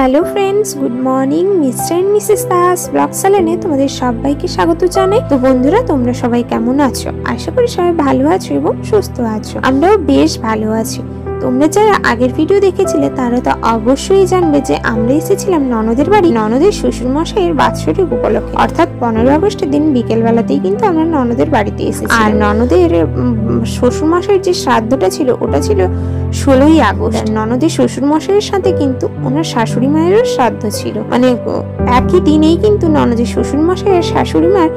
Hello friends, good morning. Mr and Mrs Das blog চ্যানেলে তোমাদের সবাইকে স্বাগত জানাই। তো বন্ধুরা, তোমরা সবাই কেমন আছো? আশা করি সবাই ভালো আছো এবং সুস্থ আছো। আমরাও বেশ ভালো আছি। তোমরা যারা আগের ভিডিও দেখেছিলে তারা তো অবশ্যই জানবে যে আমরা এসেছিলাম ননদের বাড়ি, ননদের শ্বশুর মশাইয়ের বাৎসরিক উপলক্ষে, অর্থাৎ 15 আগস্টের দিন বিকেল বেলাতেই কিন্তু আমরা ননদের বাড়িতে এসেছি। আর ননদের শ্বশুর মশাইয়ের যে শ্রাদ্ধটা ছিল ওটা ছিল 16ই আগস্ট। ননদের শ্বশুর মশাইয়ের সাথে কিন্তু ওনার শাশুড়ি মায়েরও শ্রাদ্ধ ছিল, মানে একই দিনেই কিন্তু ননদের শ্বশুর মশাইয়ের শাশুড়ি মার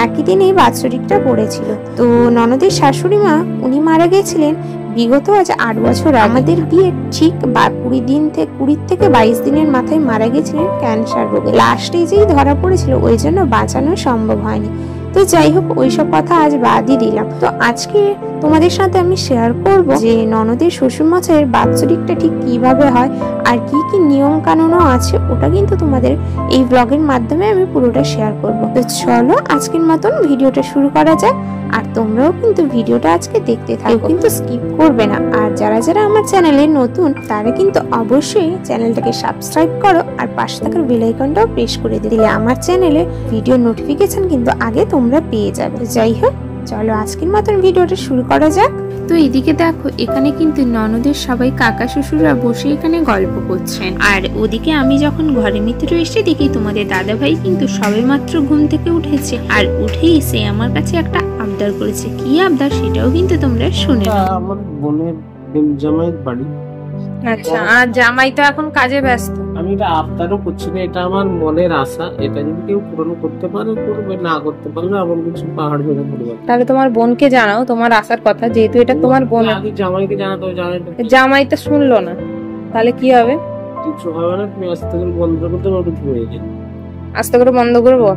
একই দিনেই বাৎসরিকটা পড়েছিল। তো ননদের শাশুড়ি মা উনি মারা গেছিলেন বিগত আজ 8 বছর। আমাদের বিয়ে ঠিক 20 থেকে 22 দিনের মাথায় মারা গেছিলেন ক্যান্সার রোগে। লাস্ট স্টেজেই ধরা পড়েছিল, ওই জন্য বাঁচানো সম্ভব হয়নি। তো যাই হোক, ওইসব কথা আজ বাদই দিলাম। তো আজকে তোমাদের সাথে আমি শেয়ার করব যে ননদের শ্বশুরমশাইয়ের বাৎসরিকটা ঠিক কিভাবে হয় আর কি কি নিয়ম কানুনও আছে, ওটা কিন্তু তোমাদের এই ব্লগের মাধ্যমে আমি পুরোটা শেয়ার করব। তো চলো আজকের মতন ভিডিওটা শুরু করা যাক। আর তোমরাও কিন্তু ভিডিওটা আজকে দেখতে থাকো, কিন্তু স্কিপ করবে না। আর যারা যারা আমার চ্যানেলে নতুন তারা কিন্তু অবশ্যই চ্যানেলটাকে সাবস্ক্রাইব করো আর পাশে থাকার বেল আইকনটাও প্রেস করে দিলে আমার চ্যানেলে ভিডিও নোটিফিকেশন কিন্তু আগে তোমরা পেয়ে যাবে। যাই হোক, চলো আজকের মতন ভিডিওটা শুরু করা যাক। তো এদিকে দেখো, এখানে কিন্তু ননদের সবাই কাকা শ্বশুররা বসে এখানে গল্প করছেন। আর ওদিকে আমি যখন ঘরের ভিতরে এসে দেখি তোমাদের দাদা ভাই কিন্তু সবে মাত্র ঘুম থেকে উঠেছে। আর উঠেই সে আমার কাছে একটা আবদার করেছে। কি আবদার সেটাও কিন্তু তোমরা শুনে নাও। আমার বোনের জামাইয়ের বাড়ি। আচ্ছা, আর জামাই তো এখন কাজে ব্যস্ত। আমি এটা আবদারও করছি না, এটা আমার মনের আশা। এটা যদি কেউ পূরণ করতে পারে করবে, না করতে পারলে আমার কিছু পাহাড় ভেঙে পড়বে। তাহলে তোমার বোনকে জানাও তোমার আসার কথা, যেহেতু এটা তোমার বোন। আগে জামাইকে জানাতে হবে, জামাই তো শুনলো না, তাহলে কি হবে? কিছু হবে না, তুমি আস্তে করে বন্ধ করতে পারবে। হয়ে যায়, আস্তে করে বন্ধ করবো।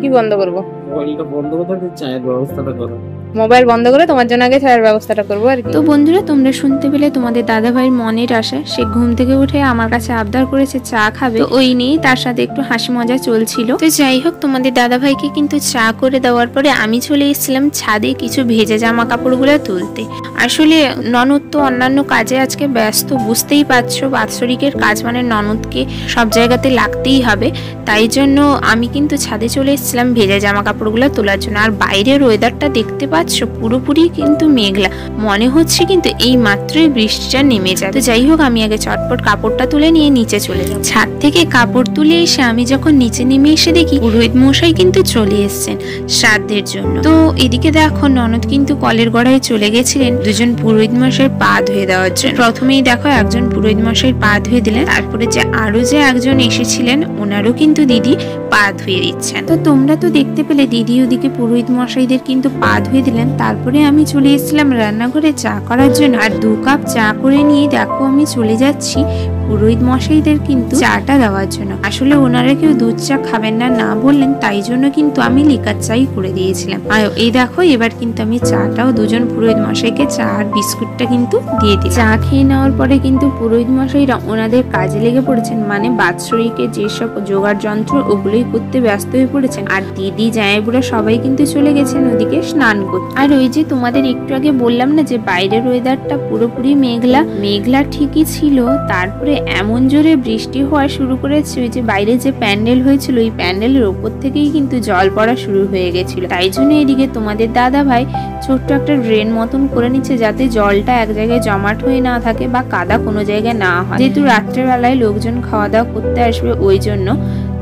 কি বন্ধ করবো? মোবাইলটা বন্ধ করতে চায়ের ব্যবস্থাটা করো। মোবাইল বন্ধ করে তোমার জন্য আগে চায়ের ব্যবস্থাটা করবো আর কি। তো বন্ধুরা, তোমরা শুনতে পেলে তোমাদের দাদা ভাইয়ের মনের আশা। সে ঘুম থেকে উঠে আমার কাছে আবদার করেছে চা খাবে। ওই নিয়েই তার সাথে একটু হাসি মজা চলছিল। তো যাই হোক, তোমাদের দাদা ভাইকে কিন্তু চা করে দেওয়ার পরে আমি চলে এসেছিলাম ছাদে কিছু ভেজা জামা কাপড়গুলো তুলতে। আসলে ননদ তো অন্যান্য কাজে আজকে ব্যস্ত, বুঝতেই পারছো। বাৎসরিকের কাজ মানে ননদকে সব জায়গাতে লাগতেই হবে। তাই জন্য আমি কিন্তু ছাদে চলে এসেছিলাম ভেজা জামা কাপড়গুলো তোলার জন্য। আর বাইরের ওয়েদারটা দেখতে পাচ্ছ পুরোপুরি কিন্তু মেঘলা, মনে হচ্ছে কিন্তু এই মাত্রই বৃষ্টিটা নেমে যায়। তো যাই হোক, আমি আগে চটপট কাপড়টা তুলে নিয়ে নিচে চলে যাব। ছাদ থেকে কাপড় তুলে এসে আমি যখন নিচে নেমে এসে দেখি পুরোহিত মশাই কিন্তু চলে এসেছেন শ্রাদ্ধের জন্য। তো এদিকে দেখো, ননদ কিন্তু কলের গড়ায় চলে গেছিলেন দুজন পুরোহিত মশাইয়ের পা ধুয়ে দেওয়ার জন্য। প্রথমেই দেখো একজন পুরোহিত মশাইয়ের পা ধুয়ে দিলেন, তারপরে আরো যে একজন এসেছিলেন ওনারও কিন্তু দিদি পা ধুয়ে দিচ্ছেন। তো তোমরা তো দেখতে পেলে দিদি ওদিকে পুরোহিত মশাইদের কিন্তু পা ধুয়ে দিলেন। তারপরে আমি চলে এসেছিলাম রান্নাঘরে চা করার জন্য। আর 2 কাপ চা করে নিয়ে দেখো আমি চলে যাচ্ছি পুরোহিত মশাইদের কিন্তু চাটা দেওয়ার জন্য। আসলে ওনারা কেউ দুধ চা খাবেন না, না বললেন, তাই জন্য কিন্তু আমি লিকার চাই করে দিয়েছিলাম। আর এই দেখো, এবার কিন্তু আমি চাটাও দুজন পুরোহিত মশাইকে চা আর বিস্কুটটা কিন্তু দিয়ে দিই। চা খেয়ে নেওয়ার পরে কিন্তু পুরোহিত মশাইরা ওনাদের কাজে লেগে পড়েছেন, মানে বাৎসরিকের যেসব জোগাড় যন্ত্র ওগুলোই করতে ব্যস্ত হয়ে পড়েছেন। আর দিদি জামাইবুড়া সবাই কিন্তু চলে গেছেন ওদিকে স্নান করতে। আর ওই যে তোমাদের একটু আগে বললাম না যে বাইরের ওয়েদারটা পুরোপুরি মেঘলা মেঘলা ঠিকই ছিল, তারপরে এমন জোরে বৃষ্টি হওয়া শুরু করেছে। ওই যে বাইরে যে প্যান্ডেল হয়েছিল ওই প্যান্ডেলের ওপর থেকেই কিন্তু জল পড়া শুরু হয়ে গেছিল। তাই জন্য এদিকে তোমাদের দাদা ভাই ছোট্ট একটা ড্রেন মতন করে নিচ্ছে, যাতে জলটা এক জায়গায় জমাট হয়ে না থাকে বা কাদা কোনো জায়গায় না হয়, যেহেতু রাত্রেবেলায় লোকজন খাওয়া দাওয়া করতে আসবে ওই জন্য।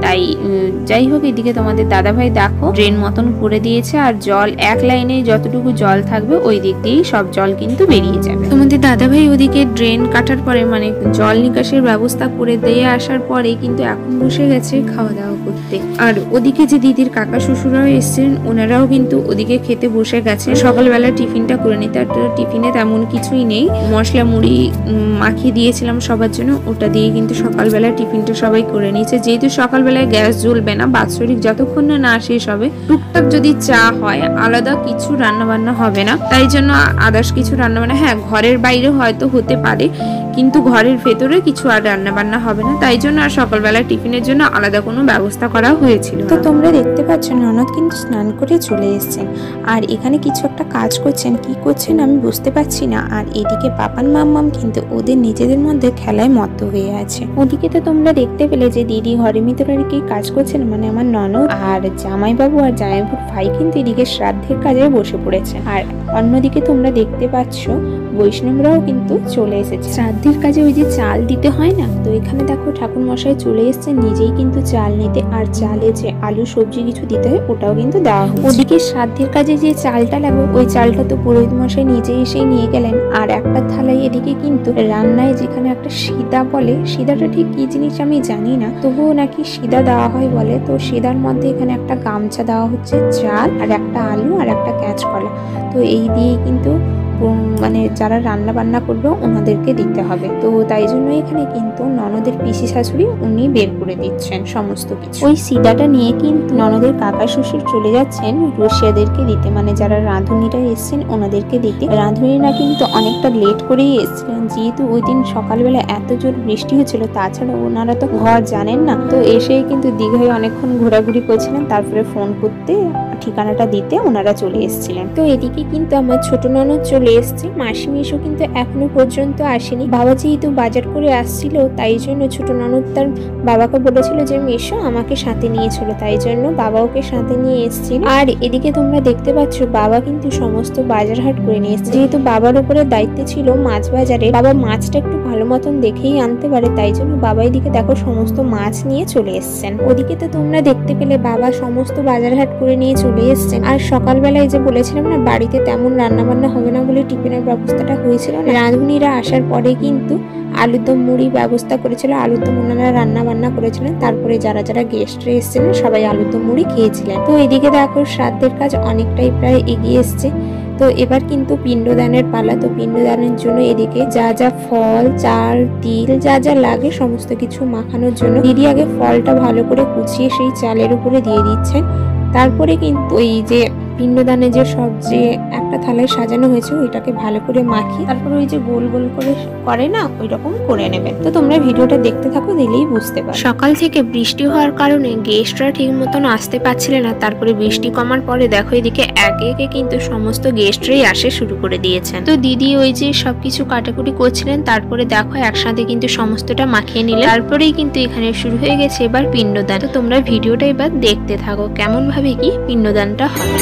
তাই যাই হোক, এদিকে তোমাদের দাদা ভাই দেখো ড্রেন মতন করে দিয়েছে। আর জল এক লাইনে যতটুকু জল থাকবে ওই দিক দিয়েই সব জল কিন্তু বেরিয়ে যাবে। তোমাদের দাদা ভাই ওদিকে ড্রেন কাটার পরে মানে জল নিকাশের ব্যবস্থা করে দিয়ে আসার পরে কিন্তু এখন বসে গেছে খাওয়া দাওয়া করতে। আর ওদিকে যে দিদির কাকা শ্বশুরাও এসেছেন ওনারাও কিন্তু ওদিকে খেতে বসে গেছে। সকালবেলা টিফিনটা করে নিতে, আর টিফিনে তেমন কিছুই নেই, মশলা মুড়ি মাখিয়ে দিয়েছিলাম সবার জন্য, ওটা দিয়ে কিন্তু সকালবেলা টিফিনটা সবাই করে নিয়েছে। যেহেতু সকালবেলায় গ্যাস জ্বলবে না, বাৎসরিক যতক্ষণ না শেষ হবে, টুকটাক যদি চা হয়, আলাদা কিছু রান্না বান্না হবে না। তাই জন্য আদার্স কিছু রান্না বান্না, হ্যাঁ ঘরের বাইরে হয়তো হতে পারে, কিন্তু ঘরের ভেতরে কিছু আর রান্না বান্না হবে না, তাই জন্য আর সকালবেলা টিফিনের জন্য আলাদা কোনো ব্যবস্থা করা হয়েছিল। তো তোমরা দেখতে পাচ্ছ ননদ কিন্তু স্নান করে চলে এসেছেন, আর এখানে কিছু একটা কাজ করছেন, কি করছেন আমি বুঝতে পারছি না। আর এদিকে পাপান মাম্মাম কিন্তু ওদের নিজেদের মধ্যে খেলায় মত্ত হয়ে আছে। ওদিকে তো তোমরা দেখতে পেলে যে দিদি ঘরের ভিতরে কি কাজ করছেন, মানে আমার ননদ আর জামাইবাবু আর জামাইবাবুর ভাই কিন্তু এদিকে শ্রাদ্ধের কাজে বসে পড়েছে। আর অন্যদিকে তোমরা দেখতে পাচ্ছ বৈষ্ণবরাও কিন্তু চলে এসেছে শ্রাদ্ধের কাজে। ওই যে চাল দিতে হয় না, তো এখানে দেখো ঠাকুর মশাই চলে এসেছে নিজেই কিন্তু চাল নিতে, আর চালে যে আলু সবজি কিছু দিতে হয় ওটাও কিন্তু দেওয়া হয়। ওদিকে শ্রাদ্ধের কাজে যে চালটা লাগবে ওই চালটা তো পুরোহিত মশাই নিজেই এসেই নিয়ে গেলেন। আর একটা থালায় এদিকে কিন্তু রান্নায় যেখানে একটা সিদা বলে, সিদাটা ঠিক কি জিনিস আমি জানি না, তবুও নাকি সিদা দেওয়া হয় বলে। তো সিদার মধ্যে এখানে একটা গামছা দেওয়া হচ্ছে, চাল আর একটা আলু আর একটা কাঁচকলা। তো এই দিয়ে কিন্তু মানে যারা রান্না বান্না করবে ওনাদেরকে দিতে হবে। তো তাই জন্য এখানে কিন্তু ননদের পিসি শাশুড়ি উনি বের করে দিচ্ছেন সমস্ত কিছু। ওই সিদাটা নিয়ে কিন্তু ননদের কাকা শ্বশুর চলে যাচ্ছেন রসিয়াদেরকে দিতে, মানে যারা রাঁধুনিরা এসছেন ওনাদেরকে দিতে। রাঁধুনিরা কিন্তু অনেকটা লেট করেই এসছিলেন, যেহেতু ওই দিন সকালবেলা এত জোর বৃষ্টি হচ্ছিল, তাছাড়া ওনারা তো ঘর জানেন না। তো এসে কিন্তু দীঘায় অনেকক্ষণ ঘোরাঘুরি করছিলেন, তারপরে ফোন করতে ঠিকানাটা দিতে ওনারা চলে এসেছিলেন। তো এদিকে কিন্তু আমার ছোট ননদ চলে এসছে, মাসি মেশো কিন্তু এখনো পর্যন্ত আসেনি। বাবা যেহেতু বাজার করে আসছিল তাই জন্য ছোট ননদ তার বাবাকে বলেছিল যে মেশো আমাকে সাথে নিয়ে চলো, তাই জন্য বাবা ওকে সাথে নিয়ে এসেছিল। আর এদিকে তোমরা দেখতে পাচ্ছ বাবা কিন্তু সমস্ত বাজার হাট করে নিয়ে এসছে, যেহেতু বাবার উপরে দায়িত্ব ছিল মাছ বাজারে, বাবা মাছটা একটু ভালো মতন দেখেই আনতে পারে, তাই জন্য বাবা এদিকে দেখো সমস্ত মাছ নিয়ে চলে এসছেন। ওদিকে তো তোমরা দেখতে পেলে বাবা সমস্ত বাজার হাট করে নিয়ে চলে এসছেন। আর সকালবেলায় যে বলেছিলাম না বাড়িতে তেমন রান্না বান্না হবে না বলে টিফিনের ব্যবস্থাটা হয়েছিল না, রাঁধুনিরা আসার পরে কিন্তু আলুরদম মুড়ি ব্যবস্থা করেছিল, আলুরদম ওনারা রান্না বান্না করেছিলেন। তারপরে যারা যারা গেস্টরা এসেছিলেন সবাই আলুরদম মুড়ি খেয়েছিলেন। তো এদিকে দেখো শ্রাদ্ধের কাজ অনেকটাই প্রায় এগিয়ে এসছে। তো এবার কিন্তু পিণ্ডদানের পালা। তো পিণ্ডদানের জন্য এদিকে যা যা ফল, চাল, তিল যা যা লাগে সমস্ত কিছু মাখানোর জন্য দিদি আগে ফলটা ভালো করে কুচিয়ে সেই চালের উপরে দিয়ে দিচ্ছেন। তারপরে কিন্তু ওই যে পিণ্ডদানে যে সব যে একটা থালায় সাজানো হয়েছে ওইটাকে ভালো করে মাখিয়ে তারপরে ওই যে গোল গোল করে করে না ওই রকম করে নেবেন। তো তোমরা ভিডিওটা দেখতে থাকো, দিলেই বুঝতে পারো। সকাল থেকে বৃষ্টি হওয়ার কারণে গেস্টরা ঠিক মতন আসতে পারছিল না, তারপরে বৃষ্টি কমার পরে দেখো এদিকে একে একে কিন্তু সমস্ত গেস্টরাই আসে শুরু করে দিয়েছেন। তো দিদি ওই যে সবকিছু কাটাকুটি করছিলেন, তারপরে দেখো একসাথে কিন্তু সমস্তটা মাখিয়ে নিলেন। তারপরেই কিন্তু এখানে শুরু হয়ে গেছে এবার পিণ্ডদান। তো তোমরা ভিডিওটা এবার দেখতে থাকো কেমন ভাবে কি পিণ্ডদানটা হবে।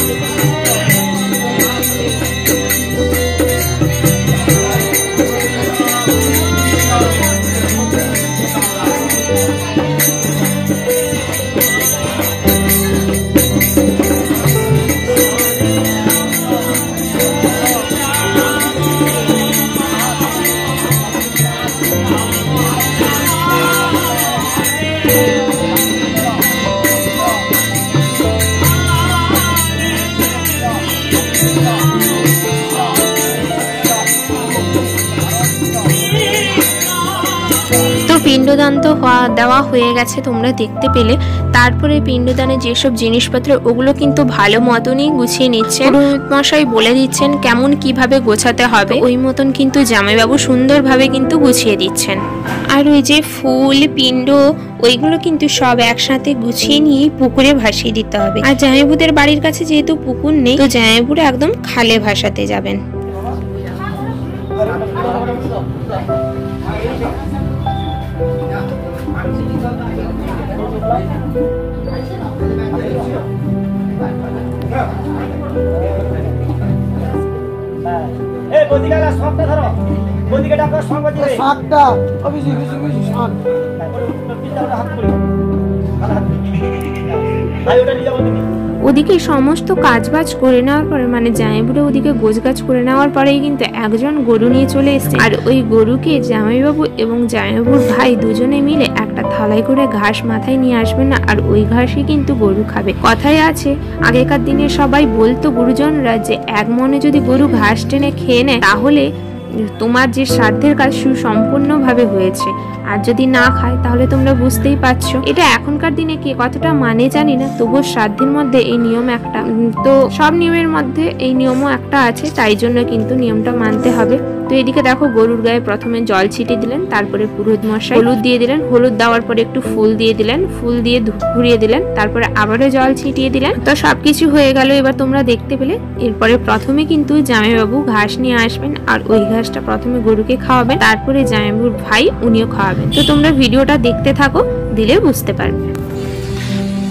পিণ্ডদান তো দেওয়া হয়ে গেছে তোমরা দেখতে পেলে। তারপরে পিণ্ডদানে যেসব জিনিসপত্র ওগুলো কিন্তু ভালো মতনই গুছিয়ে নিচ্ছেন, পুরোহিত মশাই বলে দিচ্ছেন কেমন কিভাবে গোছাতে হবে, ওই মতন কিন্তু জামাইবাবু সুন্দরভাবে কিন্তু গুছিয়ে দিচ্ছেন। আর ওই যে ফুল পিণ্ড ওইগুলো কিন্তু সব একসাথে গুছিয়ে নিয়ে পুকুরে ভাসিয়ে দিতে হবে। আর জামাইবাবুদের বাড়ির কাছে যেহেতু পুকুর নেই, তো জামাইবাবুরা একদম খালে ভাসাতে যাবেন। ওদিকে সমস্ত কাজবাজ করে নেওয়ার পরে মানে জামাইবাবুরা ওদিকে গোছগাছ করে নেওয়ার পরেই কিন্তু একজন গরু নিয়ে চলে এসেছে। আর ওই গরুকে জামাইবাবু এবং জামাইবাবুর ভাই দুজনে মিলে একটা থালায় করে ঘাস মাথায় নিয়ে আসবেন না, আর ওই ঘাসই কিন্তু গরু খাবে। কথায় আছে আগেকার দিনে সবাই বলতো গুরুজনরা যে এক মনে যদি গরু ঘাস টেনে খেয়ে নেয় তাহলে তোমার যে শ্রাদ্ধের কাজ সুসম্পূর্ণভাবে হয়েছে, আর যদি না খায় তাহলে তোমরা বুঝতেই পারছো। এটা এখনকার দিনে কে কতটা মানে জানি না, তবুও শ্রাদ্ধের মধ্যে এই নিয়ম একটা, তো সব নিয়মের মধ্যে এই নিয়মও একটা আছে, তাই জন্য কিন্তু নিয়মটা মানতে হবে। তো তো এদিকে দেখো গরুর গায়ে প্রথমে জল ছিটিয়ে দিলেন, তারপরে পুরোহিত মশাই হলুদ দিয়ে দিলেন, হলুদ দেওয়ার পরে একটু ফুল দিয়ে দিলেন, ফুল দিয়ে ঘুরিয়ে দিলেন, তারপরে আবারও জল ছিটিয়ে দিলেন। তো সবকিছু হয়ে গেল, এবার তোমরা দেখতে পেলে। এরপরে প্রথমে কিন্তু জামাইবাবু ঘাস নিয়ে আসবেন আর ওই ঘাসটা প্রথমে গরুকে খাওয়াবেন, তারপরে জামাইবাবুর ভাই উনিও খাওয়াবেন। তো তোমরা ভিডিওটা দেখতে থাকো, দিলে বুঝতে পারবে।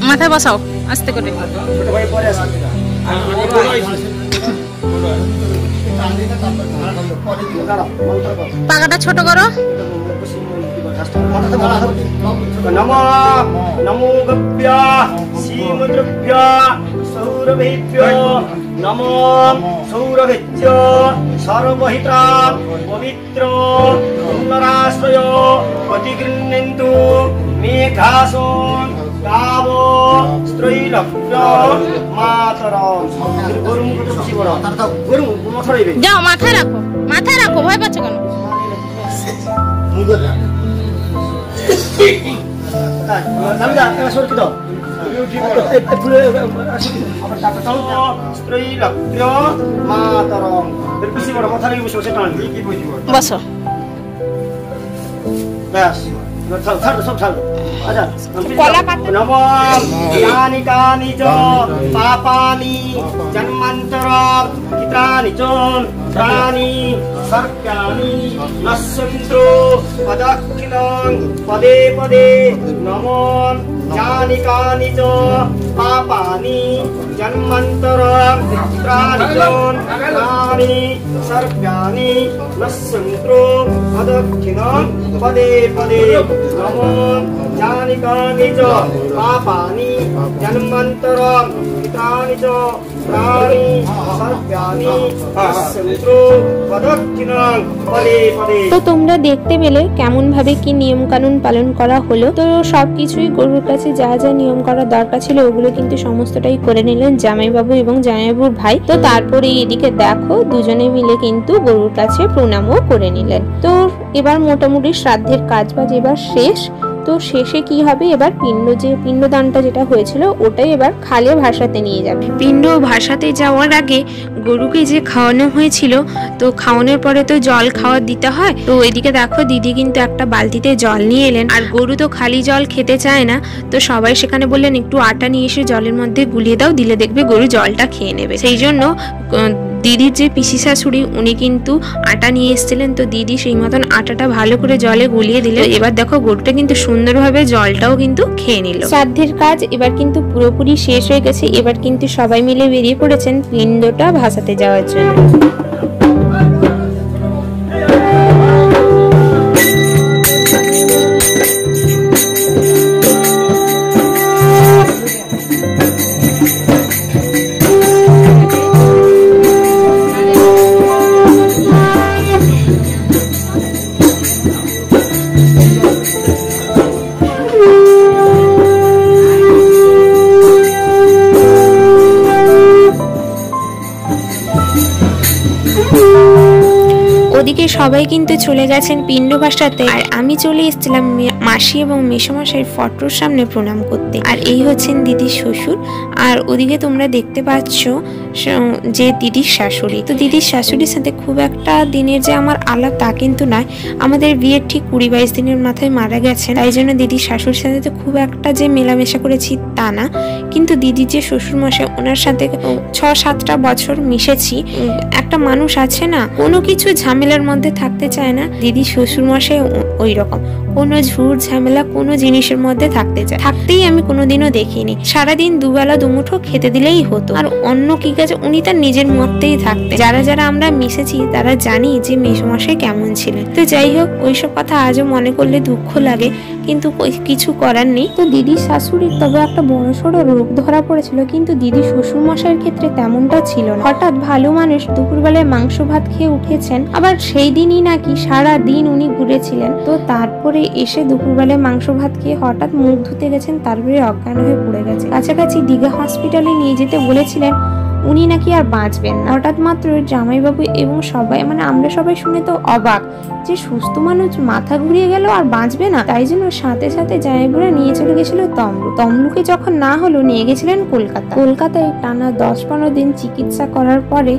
মাথায় বসাও আস্তে করে। পাকাটা ছোট করো। নমো নমো গভ্যা শ্রীমদ্রভ্যা সৌরভেভ্যো নমো সৌরভেভ্য সর্বহিতাং পবিত্র পুনরাশ্রয় প্রতিগৃহ্ণন্তু মেঘাসন গাবো স্ত্রৈলভ্য মাতরম। গরু মুখ বেশি বড়, গরু মাথায় যাও, মাথায় রাখো, মাথায় রাখো, ভয় পাচ্ছ কেন? বসো। কানি কানি চ পাপানি জন্মান্তরম চিত্রানি চ প্রাণি সর্গানি নশ্যন্তু পদক্ষিণং পদে পদে নমো যানি কানি চ পাপানি জন্মান্তরম চিত্রানি চ প্রাণি সর্গানি নশ্যন্তু পদক্ষিণং পদে পদে নমো যানি কানি চ পাপানি জন্মান্তরম চিত্রানি চ প্রাণি সর্গানি নশ্যন্তু পদক্ষিণং পদে পদে। তো তোমরা দেখতে পেলে কেমন ভাবে কি নিয়ম কানুন পালন করা হলো। তো সবকিছুই গরুর কাছে যা যা নিয়ম করার দরকার ছিল ওগুলো কিন্তু সমস্তটাই করে নিলেন জামাইবাবু এবং জামাইবাবুর ভাই। তো তারপরে এদিকে দেখো দুজনে মিলে কিন্তু গরুর কাছে প্রণামও করে নিলেন। তো এবার মোটামুটি শ্রাদ্ধের কাজবাজ এবার শেষ। তো শেষে কি হবে, এবার পিণ্ডদানটা যেটা হয়েছিল ওটাই এবার খালে ভাসাতে নিয়ে যাবে। পিণ্ড ভাসাতে যাওয়ার আগে গরুকে যে খাওয়ানো হয়েছিল, তো খাওয়ানোর পরে তো জল খাওয়ার দিতে হয়। তো এদিকে দেখো দিদি কিন্তু একটা বালতিতে জল নিয়ে এলেন, আর গরু তো খালি জল খেতে চায় না। তো সবাই সেখানে বললেন একটু আটা নিয়ে এসে জলের মধ্যে গুলিয়ে দাও, দিলে দেখবে গরু জলটা খেয়ে নেবে। সেই জন্য দিদির যে পিসি শাশুড়ি উনি কিন্তু আটা নিয়ে এসেছিলেন। তো দিদি সেই মতন আটাটা ভালো করে জলে গুলিয়ে দিলে এবার দেখো গরুটা কিন্তু সুন্দরভাবে জলটাও কিন্তু খেয়ে নিল। শ্রাদ্ধের কাজ এবার কিন্তু পুরোপুরি শেষ হয়ে গেছে। এবার কিন্তু সবাই মিলে বেরিয়ে পড়েছেন পিণ্ডটা ভাসাতে যাওয়ার জন্য। ওদিকে সবাই কিন্তু চলে গেছেন পিণ্ড ভাসাতে, আর আমি চলে এসেছিলাম মাসি এবং মেসোমশাইয়ের ফটোর সামনে প্রণাম করতে। আর এই হচ্ছেন দিদির শ্বশুর, আর ওদিকে তোমরা দেখতে পাচ্ছ যে দিদির শাশুড়ি। তো দিদির শাশুড়ির সাথে খুব একটা দিনের যে আমার আলাপ তা কিন্তু নয়, আমাদের বিয়ের ঠিক 20-22 দিনের মাথায় মারা গেছেন। তাই জন্য দিদির শাশুড়ির সাথে তো খুব একটা যে মেলামেশা করেছি তা না, কিন্তু দিদির যে শ্বশুর মশাই ওনার সাথে 6-7টা বছর মিশেছি। একটা মানুষ আছে না, কোনো কিছু ঝামেলার মধ্যে থাকতে চায় না, দিদি শ্বশুর মশাই ওই রকম কোনো ঝুট ঝামেলা কোনো জিনিসের মধ্যে থাকতে চায়। থাকতেই আমি কোনোদিনও দেখিনি। সারাদিন দুবেলা দুমুঠো খেতে দিলেই হতো, আর অন্য কি কাজে উনি তার নিজের মধ্যেই থাকতেন। যারা যারা আমরা মিশেছি তারা জানি যে মেসোমশাই কেমন ছিলেন। তো যাই হোক, ওইসব কথা আজও মনে করলে দুঃখ লাগে, কিন্তু কিছু করার নেই। তো দিদির শাশুড়ির তবে একটা বড়সড় রোগ ধরা পড়েছিল, কিন্তু দিদি শ্বশুর মশাইয়ের ক্ষেত্রে তেমনটা ছিল না। হঠাৎ ভালো মানুষ দুপুরবেলায় মাংস ভাত খেয়ে উঠেছেন, আবার সেই দিনই নাকি সারা দিন উনি ঘুরেছিলেন। তো তারপরে এসে দুপুরবেলায় মাংস ভাত খেয়ে হঠাৎ মুখ ধুতে গেছেন, তারপরে অজ্ঞান হয়ে পড়ে গেছে। কাছাকাছি দীঘা হসপিটালে নিয়ে যেতে বলেছিলেন, উনি নাকি আর বাঁচবেন না। হঠাৎ মাত্র জামাইবাবু এবং সবাই আমরা সবাই শুনে তো অবাক যে সুস্থ মানুষ মাথা ঘুরিয়ে গেল আর বাঁচবে না। তাই জন্য সাথে সাথে জামাইবাবুরা নিয়ে চলে গেছিল তমলুকে যখন না হলো নিয়ে গেছিলেন কলকাতায় টানা 10-15 দিন চিকিৎসা করার পরে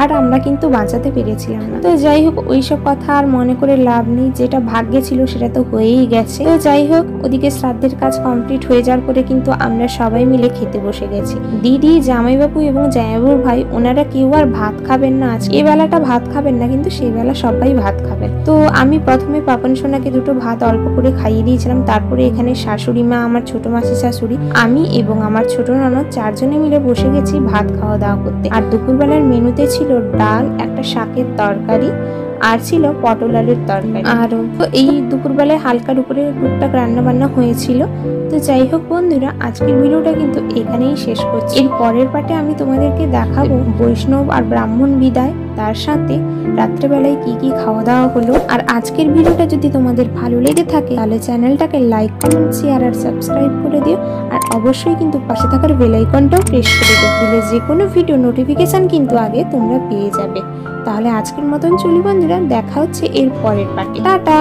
আর আমরা কিন্তু বাঁচাতে পেরেছিলাম না। তো যাই হোক, ওইসব কথা আর মনে করে লাভ নেই, যেটা ভাগ্যে ছিল সেটা তো হয়েই গেছে। তো যাই হোক, ওদিকে শ্রাদ্ধের কাজ কমপ্লিট হয়ে যাওয়ার পরে কিন্তু আমরা সবাই মিলে খেতে বসে গেছি। দিদি, জামাইবাবু এবং জামাইবাবুর ভাই, ওনারা কেউ আর ভাত খাবেন না আজ, এ বেলাটা ভাত খাবেন না, কিন্তু সেই বেলা সবাই ভাত খাবেন। তো আমি প্রথমে পাপন সোনাকে দুটো ভাত অল্প করে খাইয়ে দিয়েছিলাম। তারপরে এখানে শাশুড়ি মা, আমার ছোট মাসি শাশুড়ি, আমি এবং আমার ছোট ননদ চারজনে মিলে বসে গেছি ভাত খাওয়া দাওয়া করতে। আর দুপুরবেলার মেনুতে ছিল ডাল, একটা শাকের তরকারি, আর ছিল পটল আলুর তরকারি। আর এই দুপুরবেলায় হালকার উপরে টুকটাক রান্না বান্না হয়েছিল। তো যাই হোক বন্ধুরা, আজকের ভিডিওটা কিন্তু এখানেই শেষ করছি। এর পরের পার্টে আমি তোমাদেরকে দেখাবো বৈষ্ণব আর ব্রাহ্মণ বিদায়, তার সাথে রাত্রেবেলায় কি কি খাওয়া দাওয়া হলো। আর আজকের ভিডিওটা যদি তোমাদের ভালো লেগে থাকে তাহলে চ্যানেলটাকে লাইক, কমেন্ট, শেয়ার আর সাবস্ক্রাইব করে দিও। আর অবশ্যই কিন্তু পাশে থাকার বেল আইকনটাও প্রেস করে দিলে যে কোনো ভিডিও নোটিফিকেশন কিন্তু আগে তোমরা পেয়ে যাবে। তাহলে আজকের মতন চলি বন্ধুরা, দেখা হচ্ছে এর পরের পার্টে। টাটা।